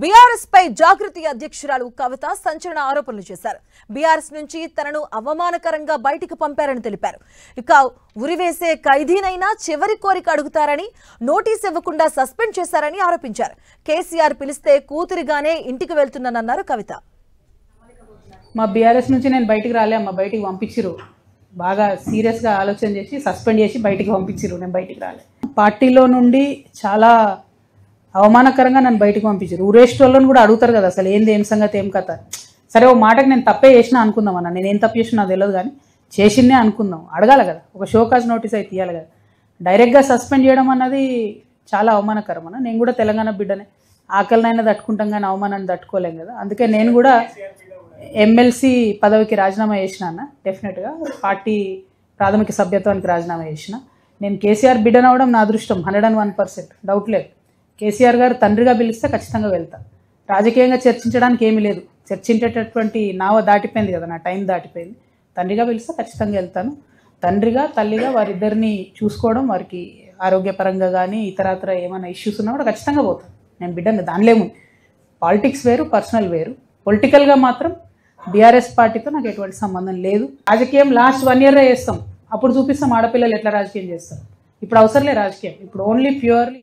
BRS పై జాగృతి అధ్యక్షురాలు కవిత సంచలన ఆరోపణలు చేశారు. బీఆర్ఎస్ నుంచి తనను అవమానకరంగా బయటికి పంపారని తెలిపారు. ఇక ఉరివేసే ఖైదీనైనా చివరి కోరిక అడుగుతారని, నోటీస్ ఇవ్వకుండా సస్పెండ్ చేశారని ఆరోపించారు. కేసీఆర్ పిలిస్తే కూతురిగానే ఇంటికి వెళ్తున్నానన్నారు కవిత. మా బీఆర్ఎస్ నుంచి నేను బయటికి రాలే అమ్మ, బయటికి పంపించిరు. బాగా సీరియస్గా ఆలోచన చేసి సస్పెండ్ చేసి బయటికి పంపించిరు. నేను బయటికి రాలే. పార్టీలో నుండి చాలా అవమానకరంగా నన్ను బయటకు పంపించారు. ఊరేస్టోళ్ళని కూడా అడుగుతారు కదా, అసలు ఏంది, ఏం సంగతి, ఏం కథ. సరే, ఓ మాటకి నేను తప్పే చేసినా అనుకుందాం అన్న. నేను ఏం తప్పు చేసినా నాకు తెలియదు, కానీ చేసిందే అనుకుందాం. అడగాలి కదా, ఒక షోకాజ్ నోటీస్ అయితే ఇవ్వాలి కదా. డైరెక్ట్గా సస్పెండ్ చేయడం అన్నది చాలా అవమానకరం అన్న. నేను కూడా తెలంగాణ బిడ్డనే, ఆకలినైనా తట్టుకుంటాం కానీ అవమానాన్ని తట్టుకోలేం కదా. అందుకే నేను కూడా ఎమ్మెల్సీ పదవికి రాజీనామా చేసిన అన్న. డెఫినెట్గా పార్టీ ప్రాథమిక సభ్యత్వానికి రాజీనామా చేసిన. నేను కేసీఆర్ బిడ్డనవడం నా అదృష్టం, 101%, డౌట్ లేదు. కేసీఆర్ గారు తండ్రిగా పిలిస్తే ఖచ్చితంగా వెళ్తా. రాజకీయంగా చర్చించడానికి ఏమీ లేదు, చర్చించేటటువంటి నావ దాటిపోయింది కదా, నా టైం దాటిపోయింది. తండ్రిగా పిలిస్తే ఖచ్చితంగా వెళ్తాను. తండ్రిగా, తల్లిగా వారిద్దరిని చూసుకోవడం, వారికి ఆరోగ్యపరంగా కానీ ఇతరత్ర ఏమైనా ఇష్యూస్ ఉన్నా కూడా ఖచ్చితంగా పోతాను. నేను బిడ్డని, దానిలేము. పాలిటిక్స్ వేరు, పర్సనల్ వేరు. పొలిటికల్గా మాత్రం బీఆర్ఎస్ పార్టీతో నాకు ఎటువంటి సంబంధం లేదు. రాజకీయం లాస్ట్ 1 year చేస్తాం, అప్పుడు చూపిస్తాం ఆడపిల్లలు ఎట్లా రాజకీయం చేస్తారు. ఇప్పుడు అవసరం లేదు రాజకీయం, ఇప్పుడు ఓన్లీ ప్యూర్లీ